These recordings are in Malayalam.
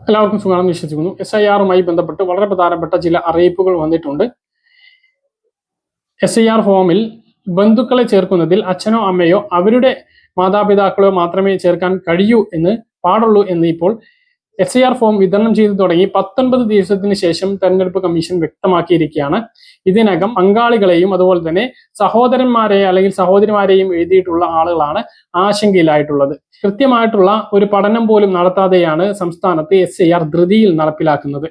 എല്ലാവർക്കും സുഖമാണെന്ന് വിശ്വസിക്കുന്നു. SIR-മായി ബന്ധപ്പെട്ട് വളരെ പ്രധാനപ്പെട്ട ചില അറിയിപ്പുകൾ വന്നിട്ടുണ്ട്. SIR ഫോമിൽ ബന്ധുക്കളെ ചേർക്കുന്നതിൽ അച്ഛനോ അമ്മയോ അവരുടെ മാതാപിതാക്കളോ മാത്രമേ ചേർക്കാൻ പാടുള്ളൂ എന്ന് ഇപ്പോൾ SIR ഫോം വിതരണം ചെയ്തു തുടങ്ങി 19 ദിവസത്തിന് ശേഷം തെരഞ്ഞെടുപ്പ് കമ്മീഷൻ വ്യക്തമാക്കിയിരിക്കുകയാണ്. ഇതിനകം പങ്കാളികളെയും അതുപോലെ തന്നെ സഹോദരന്മാരെയും അല്ലെങ്കിൽ സഹോദരിമാരെയും എഴുതിയിട്ടുള്ള ആളുകളാണ് ആശങ്കയിലായിട്ടുള്ളത്. കൃത്യമായിട്ടുള്ള ഒരു പഠനം പോലും നടത്താതെയാണ് സംസ്ഥാനത്ത് SIR ധൃതിയിൽ നടപ്പിലാക്കുന്നത്.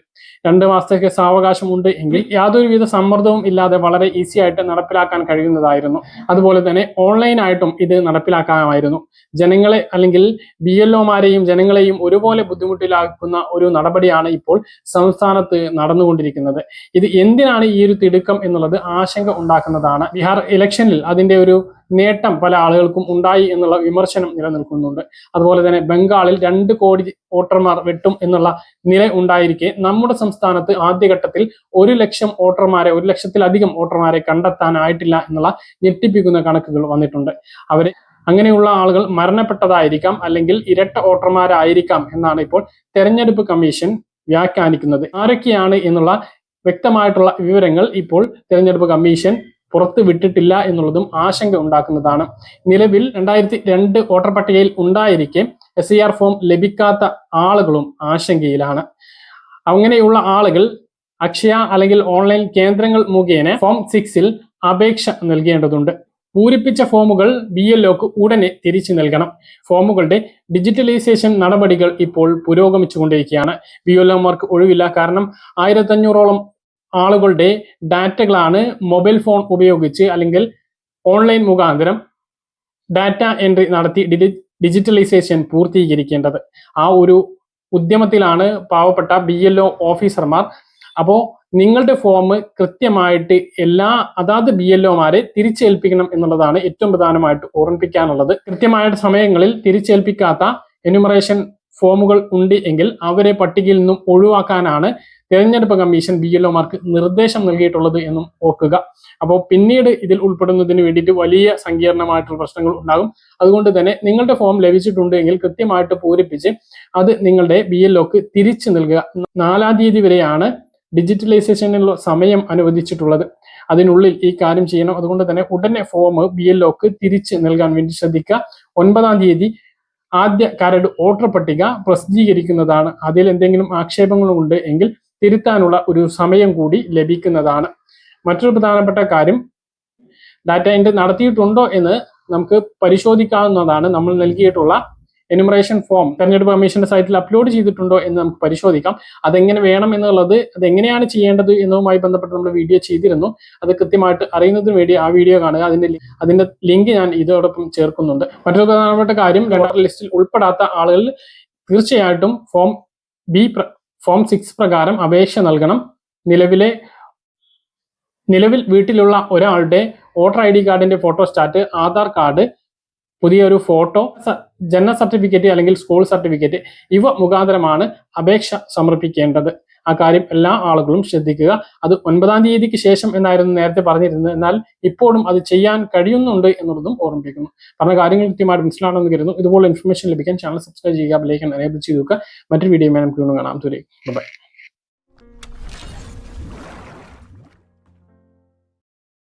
2 മാസത്തേക്ക് സാവകാശമുണ്ട് എങ്കിൽ യാതൊരുവിധ സമ്മർദ്ദവും ഇല്ലാതെ വളരെ ഈസി ആയിട്ട് നടപ്പിലാക്കാൻ കഴിയുന്നതായിരുന്നു. അതുപോലെ തന്നെ ഓൺലൈനായിട്ടും ഇത് നടപ്പിലാക്കാമായിരുന്നു. ജനങ്ങളെ അല്ലെങ്കിൽ BLOമാരെയും ജനങ്ങളെയും ഒരുപോലെ ബുദ്ധിമുട്ടിലാക്കുന്ന ഒരു നടപടിയാണ് ഇപ്പോൾ സംസ്ഥാനത്ത് നടന്നുകൊണ്ടിരിക്കുന്നത്. ഇത് എന്തിനാണ് ഈ ഒരു തിടുക്കം എന്നുള്ളത് ആശങ്ക ഉണ്ടാക്കുന്നതാണ്. ബീഹാർ ഇലക്ഷനിൽ അതിന്റെ ഒരു നേട്ടം പല ആളുകൾക്കും ഉണ്ടായി എന്നുള്ള വിമർശനം നിലനിൽക്കുന്നുണ്ട്. അതുപോലെ തന്നെ ബംഗാളിൽ 2 കോടി വോട്ടർമാർ വെട്ടും എന്നുള്ള നില ഉണ്ടായിരിക്കെ നമ്മുടെ സംസ്ഥാനത്ത് ആദ്യഘട്ടത്തിൽ 1 ലക്ഷം വോട്ടർമാരെ 1 ലക്ഷത്തിലധികം വോട്ടർമാരെ കണ്ടെത്താനായിട്ടില്ല എന്നുള്ള ഞെട്ടിപ്പിക്കുന്ന കണക്കുകൾ വന്നിട്ടുണ്ട്. അങ്ങനെയുള്ള ആളുകൾ മരണപ്പെട്ടതായിരിക്കാം അല്ലെങ്കിൽ ഇരട്ട വോട്ടർമാരായിരിക്കാം എന്നാണ് ഇപ്പോൾ തെരഞ്ഞെടുപ്പ് കമ്മീഷൻ വ്യാഖ്യാനിക്കുന്നത്. ആരൊക്കെയാണ് എന്നുള്ള വ്യക്തമായിട്ടുള്ള വിവരങ്ങൾ ഇപ്പോൾ തെരഞ്ഞെടുപ്പ് കമ്മീഷൻ പുറത്ത് വിട്ടിട്ടില്ല എന്നുള്ളതും ആശങ്ക ഉണ്ടാക്കുന്നതാണ്. നിലവിൽ 2002 വോട്ടർ പട്ടികയിൽ ഉണ്ടായിരിക്കെ SIR ഫോം ലഭിക്കാത്ത ആളുകളും ആശങ്കയിലാണ്. അങ്ങനെയുള്ള ആളുകൾ അക്ഷയ അല്ലെങ്കിൽ ഓൺലൈൻ കേന്ദ്രങ്ങൾ മുഖേന ഫോം 6-ൽ അപേക്ഷ നൽകേണ്ടതുണ്ട്. പൂരിപ്പിച്ച ഫോമുകൾ BLOക്ക് ഉടനെ തിരിച്ചു നൽകണം. ഫോമുകളുടെ ഡിജിറ്റലൈസേഷൻ നടപടികൾ ഇപ്പോൾ പുരോഗമിച്ചുകൊണ്ടിരിക്കുകയാണ്. BLOമാർക്ക് ഒഴിവില്ല. കാരണം 1500ഓളം ആളുകളുടെ ഡാറ്റകളാണ് മൊബൈൽ ഫോൺ ഉപയോഗിച്ച് അല്ലെങ്കിൽ ഓൺലൈൻ മുഖാന്തരം ഡാറ്റ എൻട്രി നടത്തി ഡിജിറ്റലൈസേഷൻ പൂർത്തീകരിക്കേണ്ടത്. ആ ഒരു ഉദ്യമത്തിലാണ് പാവപ്പെട്ട BLO ഓഫീസർമാർ. അപ്പോൾ നിങ്ങളുടെ ഫോം കൃത്യമായിട്ട് അതാത് BLOമാരെ തിരിച്ചേൽപ്പിക്കണം എന്നുള്ളതാണ് ഏറ്റവും പ്രധാനമായിട്ട് ഓർമ്മിപ്പിക്കാനുള്ളത്. കൃത്യമായിട്ട് സമയങ്ങളിൽ തിരിച്ചേൽപ്പിക്കാത്ത എന്യൂമറേഷൻ ഫോമുകൾ ഉണ്ട് എങ്കിൽ അവരെ പട്ടികയിൽ നിന്നും ഒഴിവാക്കാനാണ് തെരഞ്ഞെടുപ്പ് കമ്മീഷൻ BLOമാർക്ക് നിർദ്ദേശം നൽകിയിട്ടുള്ളത് എന്നും ഓർക്കുക. അപ്പോൾ പിന്നീട് ഇതിൽ ഉൾപ്പെടുന്നതിന് വേണ്ടിയിട്ട് വലിയ സങ്കീർണമായിട്ടുള്ള പ്രശ്നങ്ങൾ ഉണ്ടാകും. അതുകൊണ്ട് തന്നെ നിങ്ങളുടെ ഫോം ലഭിച്ചിട്ടുണ്ട് എങ്കിൽ കൃത്യമായിട്ട് പൂരിപ്പിച്ച് അത് നിങ്ങളുടെ BLOക്ക് തിരിച്ചു നൽകുക. 4-ാം തീയതി വരെയാണ് ഡിജിറ്റലൈസേഷനുള്ള സമയം അനുവദിച്ചിട്ടുള്ളത്. അതിനുള്ളിൽ ഈ കാര്യം ചെയ്യണം. അതുകൊണ്ട് തന്നെ ഉടനെ ഫോം BLOക്ക് തിരിച്ച് നൽകാൻ വേണ്ടി ശ്രദ്ധിക്കുക. 9-ാം തീയതി ആദ്യ കരട് വോട്ടർ പട്ടിക പ്രസിദ്ധീകരിക്കുന്നതാണ്. അതിൽ എന്തെങ്കിലും ആക്ഷേപങ്ങളുണ്ട് എങ്കിൽ തിരുത്താനുള്ള ഒരു സമയം കൂടി ലഭിക്കുന്നതാണ്. മറ്റൊരു പ്രധാനപ്പെട്ട കാര്യം, ഡാറ്റ എൻട്രി നടത്തിയിട്ടുണ്ടോ എന്ന് നമുക്ക് പരിശോധിക്കാവുന്നതാണ്. നമ്മൾ നൽകിയിട്ടുള്ള എന്യൂമറേഷൻ ഫോം തെരഞ്ഞെടുപ്പ് കമ്മീഷന്റെ സൈറ്റിൽ അപ്ലോഡ് ചെയ്തിട്ടുണ്ടോ എന്ന് നമുക്ക് പരിശോധിക്കാം. അതെങ്ങനെ വേണം എന്നുള്ളത്, അതെങ്ങനെയാണ് ചെയ്യേണ്ടത് എന്നതുമായി ബന്ധപ്പെട്ട് നമ്മൾ വീഡിയോ ചെയ്തിരുന്നു. അത് കൃത്യമായിട്ട് അറിയുന്നതിന് വേണ്ടി ആ വീഡിയോ കാണുക. അതിന്റെ ലിങ്ക് ഞാൻ ഇതോടൊപ്പം ചേർക്കുന്നുണ്ട്. മറ്റൊരു പ്രധാനപ്പെട്ട കാര്യം, 2ാം ലിസ്റ്റിൽ ഉൾപ്പെടാത്ത ആളുകൾ തീർച്ചയായിട്ടും ഫോം 6 പ്രകാരം അപേക്ഷ നൽകണം. നിലവിൽ വീട്ടിലുള്ള ഒരാളുടെ വോട്ടർ ID കാർഡിന്റെ ഫോട്ടോസ്റ്റാറ്റ്, ആധാർ കാർഡ്, പുതിയൊരു ഫോട്ടോ, ജനന സർട്ടിഫിക്കറ്റ് അല്ലെങ്കിൽ സ്കൂൾ സർട്ടിഫിക്കറ്റ് ഇവ മുഖാന്തരമാണ് അപേക്ഷ സമർപ്പിക്കേണ്ടത്. ആ കാര്യം എല്ലാ ആളുകളും ശ്രദ്ധിക്കുക. അത് 9-ാം തീയതിക്ക് ശേഷം എന്നായിരുന്നു നേരത്തെ പറഞ്ഞിരുന്നത്. എന്നാൽ ഇപ്പോഴും അത് ചെയ്യാൻ കഴിയുന്നുണ്ട് എന്നുള്ളതും ഓർമ്മിപ്പിക്കുന്നു. പറഞ്ഞ കാര്യങ്ങൾ കൃത്യമായിട്ട് മനസ്സിലാണെന്ന് കരുതുന്നു. ഇതുപോലെ ഇൻഫർമേഷൻ ലഭിക്കാൻ ചാനൽ സബ്സ്ക്രൈബ് ചെയ്യുക, ബെൽ ഐക്കൺ എനേബിൾ ചെയ്ത് വെക്കുക. മറ്റൊരു വീഡിയോയുമായി നമുക്ക് കാണാം. ബൈ.